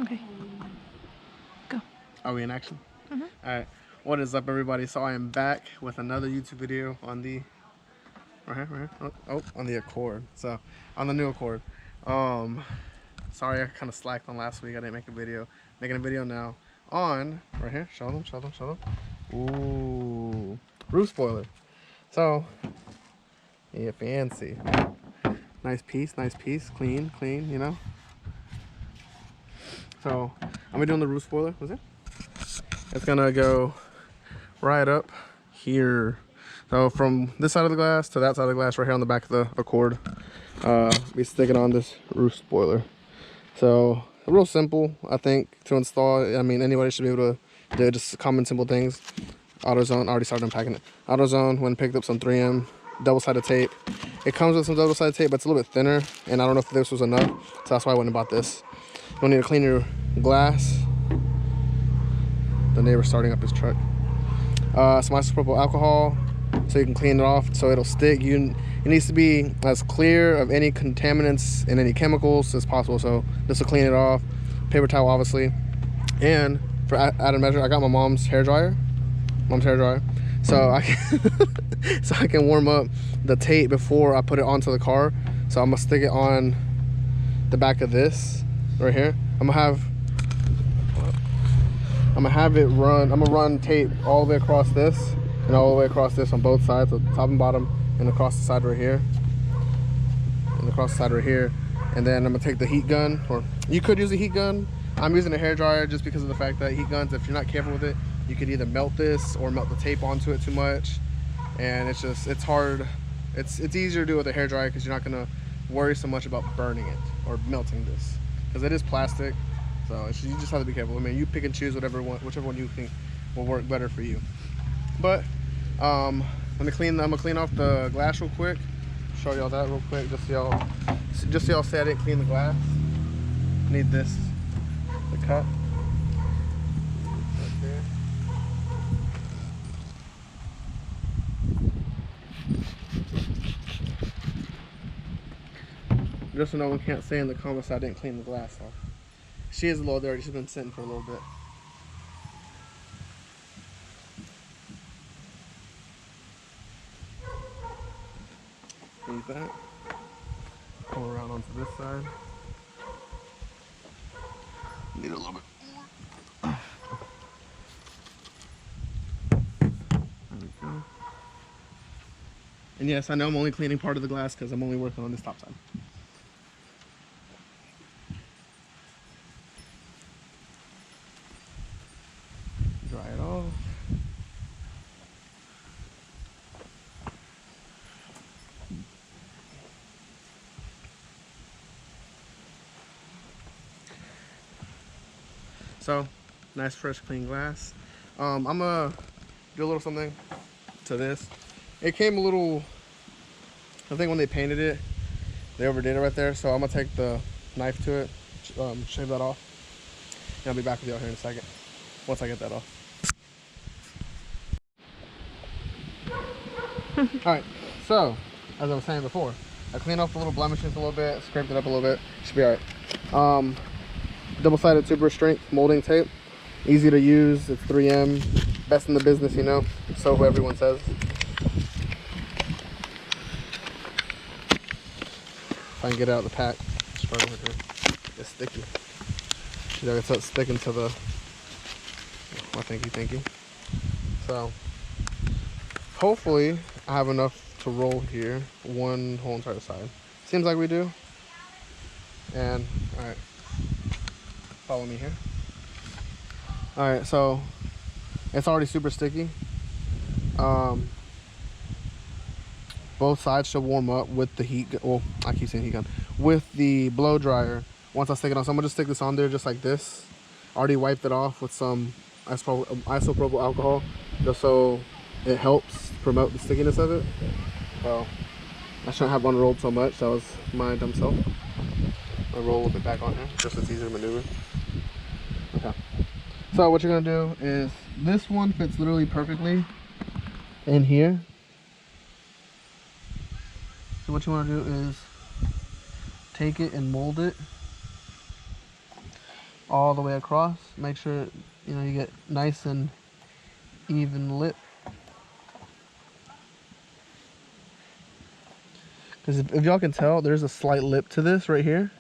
Okay. Go. Are we in action? Alright. What is up, everybody? So I am back with another YouTube video on the right here. Oh, on the Accord. So on the new Accord. Sorry I kind of slacked on last week. I didn't make a video. Making a video now on right here. Show them. Ooh, roof spoiler. So yeah, fancy. Nice piece, clean, you know. So I'm gonna doing the roof spoiler. Was it? It's gonna go right up here. So from this side of the glass to that side of the glass, right here on the back of the Accord, we stick it on this roof spoiler. So real simple, I think, to install. I mean, anybody should be able to do just common simple things. AutoZone, already started unpacking it. AutoZone, went and picked up some 3M double-sided tape. It comes with some double-sided tape, but it's a little bit thinner, and I don't know if this was enough, so that's why I went and bought this. You'll need to clean your glass. The neighbor's starting up his truck. Some isopropyl alcohol, so you can clean it off so it'll stick. It needs to be as clear of any contaminants and any chemicals as possible, so this will clean it off. Paper towel, obviously. And for added measure, I got my mom's hair dryer. So I can warm up the tape before I put it onto the car. So I'm gonna stick it on the back of this right here. I'm gonna have it run. I'm gonna run tape all the way across this and all the way across this on both sides, so top and bottom, and across the side right here, and across the side right here. And then I'm gonna take the heat gun, or you could use a heat gun. I'm using a hair dryer just because of the fact that heat guns, if you're not careful with it, you could either melt this or melt the tape onto it too much, and it's hard. It's easier to do with a hair dryer because you're not gonna worry so much about burning it or melting this, because it is plastic. So you just have to be careful. I mean, you pick and choose whichever one you think will work better for you. But I'm gonna clean off the glass real quick. Show y'all that real quick, just so y'all see I didn't clean the glass. Need this to cut. Right there. Just so no one can't say in the comments I didn't clean the glass off. She is a little dirty. She's been sitting for a little bit. Leave that. Pull around onto this side. Need a little bit more. There we go. And yes, I know I'm only cleaning part of the glass because I'm only working on this top side. Dry it off. So, nice fresh clean glass. I'm gonna do a little something to this. It came a little, I think when they painted it, they overdid it right there. So I'm gonna take the knife to it, shave that off. And I'll be back with y'all here in a second, once I get that off. Alright, so, as I was saying before, I cleaned off the little blemishes a little bit, scraped it up a little bit, should be alright. Double-sided super strength molding tape, easy to use. It's 3M, best in the business, you know, so everyone says. If I can get it out of the pack, struggle with it. It's sticky. You know, it's sticking to the. Oh, thank you. So hopefully I have enough to roll here, one whole entire side. Seems like we do. And all right. Follow me here. All right, so it's already super sticky. Both sides should warm up with the heat. Well, I keep saying heat gun with the blow dryer. Once I stick it on, so I'm gonna just stick this on there just like this. Already wiped it off with some isopropyl alcohol, just so it helps promote the stickiness of it. So I shouldn't have unrolled so much. That was my dumb self. I'll roll a little bit back on here, just so it's easier to maneuver. Okay. So what you're gonna do is, this one fits literally perfectly in here. So what you want to do is take it and mold it all the way across. Make sure you get nice and even lip. Because if y'all can tell, there's a slight lip to this right here.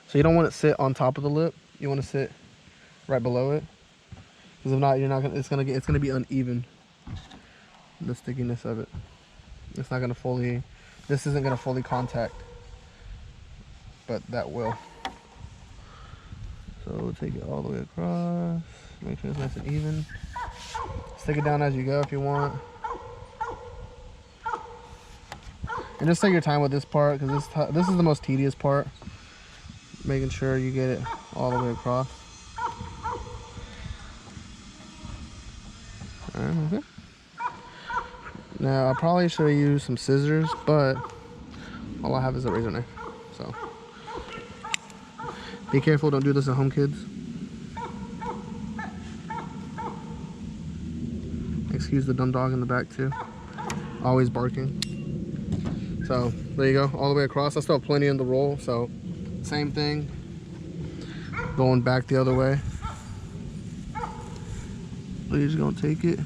So you don't want it to sit on top of the lip. You want to sit right below it. Because if not, you're not gonna. It's gonna be uneven. The stickiness of it. It's not gonna fully. This isn't gonna fully contact. But that will. So take it all the way across. Make sure it's nice and even. Stick it down as you go if you want. And just take your time with this part because this is the most tedious part. Making sure you get it all the way across. Alright, okay. Now I probably should have used some scissors, but all I have is a razor knife. So be careful, don't do this at home, kids. Excuse the dumb dog in the back too. Always barking. So there you go, all the way across. I still have plenty in the roll, so same thing. Going back the other way. You're just gonna take it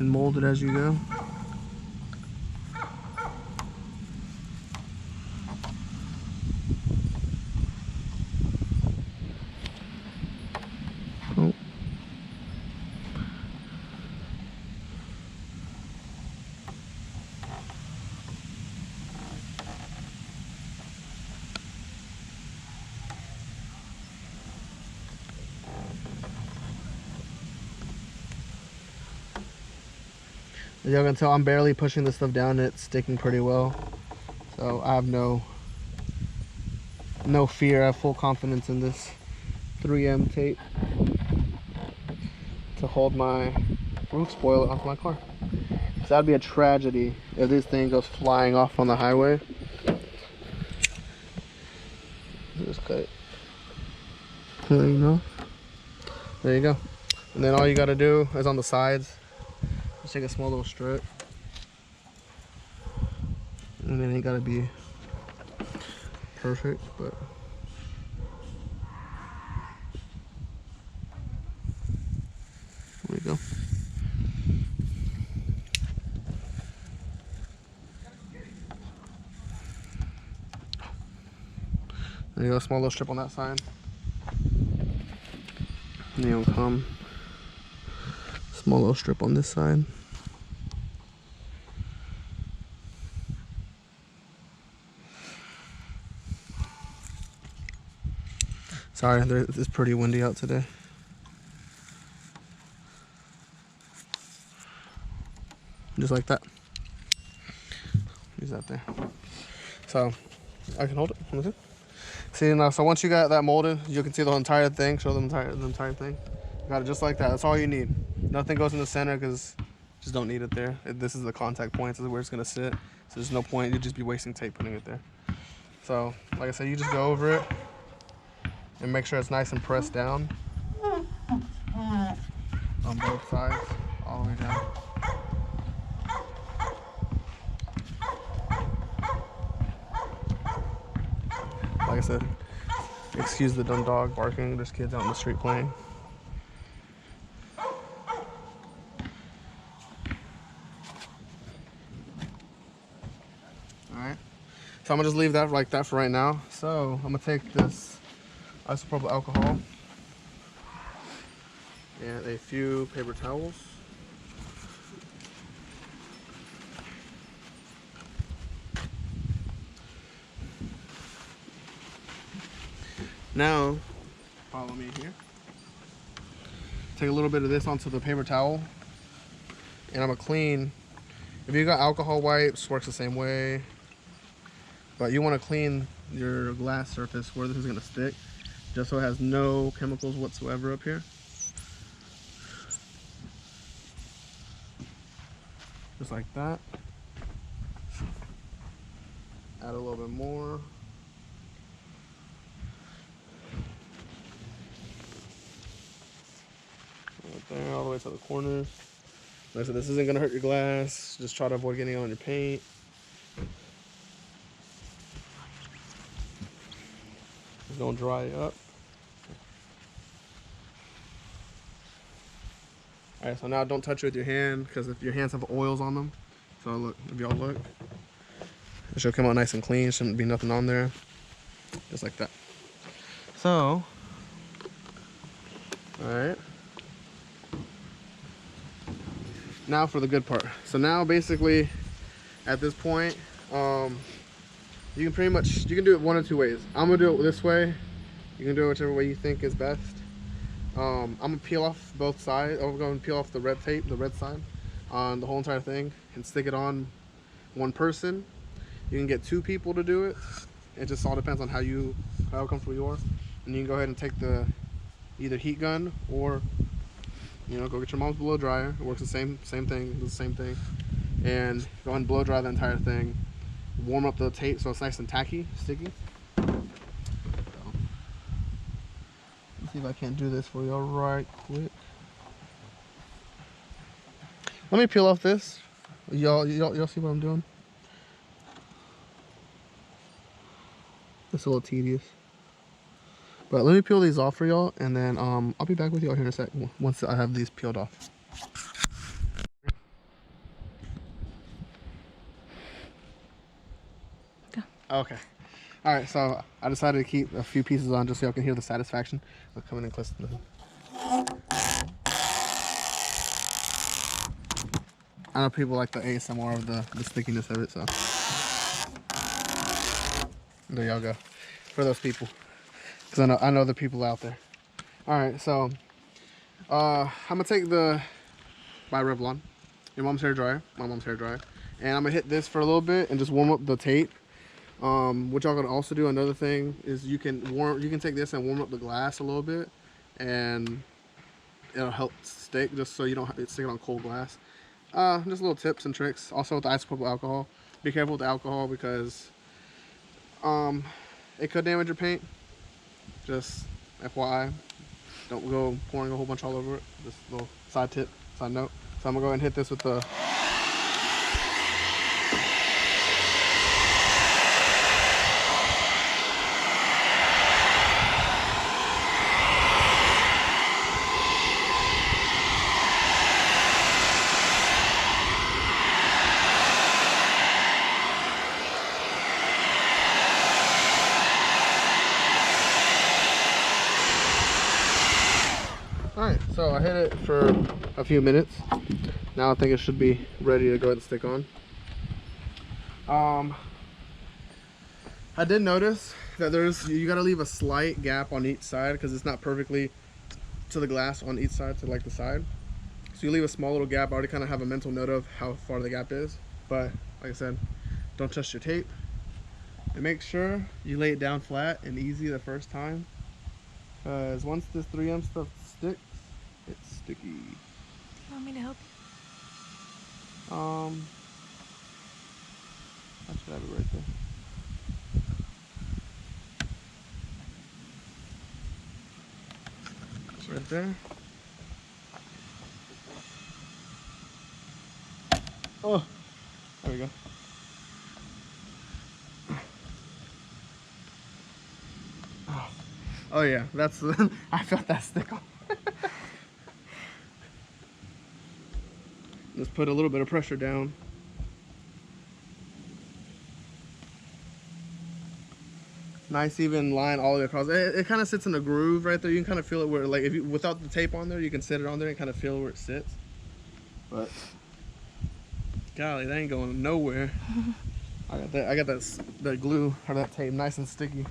and mold it as you go. Oh. As y'all can tell, I'm barely pushing this stuff down. It's sticking pretty well. So I have no fear. I have full confidence in this 3M tape to hold my roof spoiler onto my car. So that'd be a tragedy if this thing goes flying off on the highway. Just cut it. There you go. There you go. And then all you gotta do is on the sides, just take a small little strip. And it ain't gotta be perfect, but there we go. There you go, small little strip on that side. And then you'll come, small little strip on this side. Sorry, it's pretty windy out today. Just like that. Use that there. So I can hold it. Let me see now. So once you got that molded, you can see the entire thing. Show them the entire thing. Got it just like that. That's all you need. Nothing goes in the center because just don't need it there. This is the contact point. This is where it's gonna sit. So there's no point. You'd just be wasting tape putting it there. So like I said, you just go over it and make sure it's nice and pressed down on both sides, all the way down. Like I said, excuse the dumb dog barking. There's kids out in the street playing. Alright, so I'm gonna just leave that like that for right now. So I'm gonna take this isopropyl alcohol and a few paper towels. Now, follow me here. Take a little bit of this onto the paper towel, and I'm gonna clean. If you got alcohol wipes, works the same way. But you want to clean your glass surface where this is gonna stick, just so it has no chemicals whatsoever up here. Just like that. Add a little bit more. Right there, all the way to the corners. Like I said, this isn't gonna hurt your glass. Just try to avoid getting it on your paint. gonna dry up. All right, so now don't touch it with your hand, because if your hands have oils on them. So look, if y'all look, it should come out nice and clean. Shouldn't be nothing on there, just like that. So, all right. Now for the good part. So now basically, at this point, you can pretty much, you can do it one of two ways. I'm gonna do it this way. You can do it whichever way you think is best. I'm gonna peel off both sides. I'm going to peel off the red tape, the red side, on the whole entire thing, and stick it on one person. You can get 2 people to do it. It just all depends on how comfortable you are. And you can go ahead and take the either heat gun or, you know, go get your mom's blow dryer. It works the same thing, does the same thing. And go ahead and blow dry the entire thing. Warm up the tape so it's nice and tacky, sticky. Let's see if I can't do this for y'all right quick. Let me peel off this. Y'all see what I'm doing? It's a little tedious. But let me peel these off for y'all, and then I'll be back with y'all here in a sec once I have these peeled off. Go. Okay. All right, so I decided to keep a few pieces on just so y'all can hear the satisfaction of coming in close to the... I know people like the ASMR of the stickiness of it, so there y'all go. For those people, because I know the people out there. All right, so I'm gonna take the by Revlon, your mom's hair dryer, my mom's hair dryer, and I'm gonna hit this for a little bit and just warm up the tape. What y'all gonna also do, another thing is you can take this and warm up the glass a little bit, and it'll help stick, just so you don't have to stick it on cold glass. Just little tips and tricks. Also with the isopropyl alcohol, be careful with the alcohol because it could damage your paint. Just FYI, don't go pouring a whole bunch all over it. Just a little side note. So I'm gonna go ahead and hit this with the Alright, so I hit it for a few minutes. Now I think it should be ready to go ahead and stick on. I did notice that you gotta leave a slight gap on each side because it's not perfectly to the glass on each side, to like the side. So you leave a small little gap. I already kind of have a mental note of how far the gap is. But like I said, don't touch your tape. And make sure you lay it down flat and easy the first time. Because once this 3M stuff sticks, it's sticky. You want me to help you? I should have it right there. Right there. Oh, there we go. Oh yeah, that's I felt that stick on. Let's put a little bit of pressure down. Nice even line all the way across. It kind of sits in a groove right there. You can kind of feel it where, like, if you without the tape on there, you can sit it on there and kind of feel where it sits. But golly, that ain't going nowhere. I got that glue or that tape nice and sticky.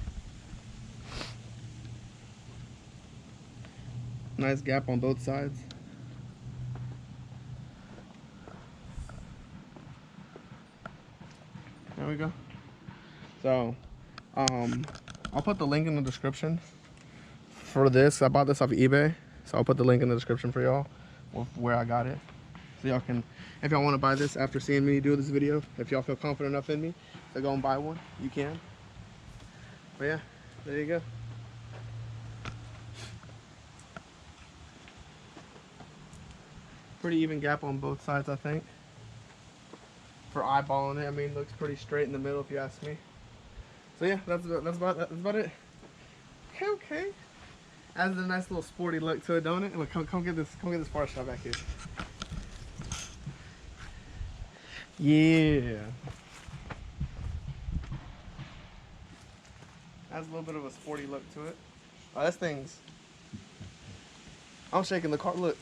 Nice gap on both sides. There we go. So, I'll put the link in the description for this. I bought this off of eBay, so I'll put the link in the description for y'all where I got it. So y'all can, if y'all want to buy this after seeing me do this video, if y'all feel confident enough in me to go and buy one, you can. But yeah, there you go. Pretty even gap on both sides, I think. For eyeballing it, I mean, it looks pretty straight in the middle if you ask me. So yeah, that's about it. Okay. Adds a nice little sporty look to it, don't it? Look, come get this far shot back here. Yeah. Adds a little bit of a sporty look to it. Oh, this thing's. I'm shaking the car. Look.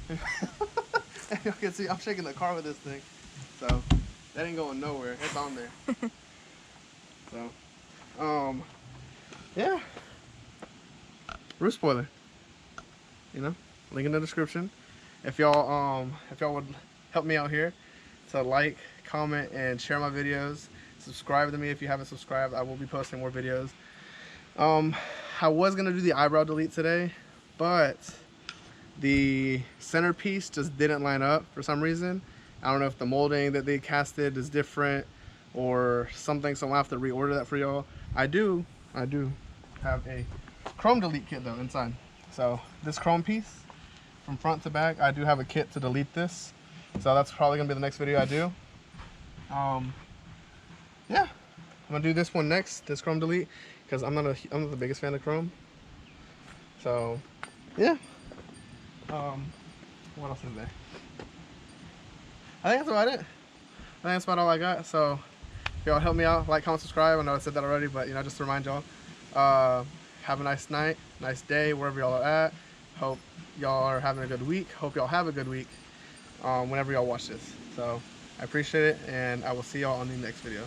You can see I'm shaking the car with this thing. So that ain't going nowhere. It's on there. So, yeah. Roof spoiler. You know, link in the description. If y'all would help me out here to like, comment, and share my videos. Subscribe to me if you haven't subscribed. I will be posting more videos. I was gonna do the eyebrow delete today, but the centerpiece just didn't line up for some reason. I don't know if the molding that they casted is different or something, so I'll have to reorder that for y'all. I do have a chrome delete kit though inside. So this chrome piece from front to back, I do have a kit to delete this. So that's probably gonna be the next video I do. Yeah, I'm gonna do this one next, this chrome delete, because I'm not the biggest fan of chrome. So yeah. What else is there? I think that's about it. I think that's about all I got. So if y'all help me out, like, comment, subscribe. I know I said that already, but you know, just to remind y'all. Have a nice night, nice day, wherever y'all are at. Hope y'all are having a good week. Hope y'all have a good week whenever y'all watch this. So I appreciate it, and I will see y'all on the next video.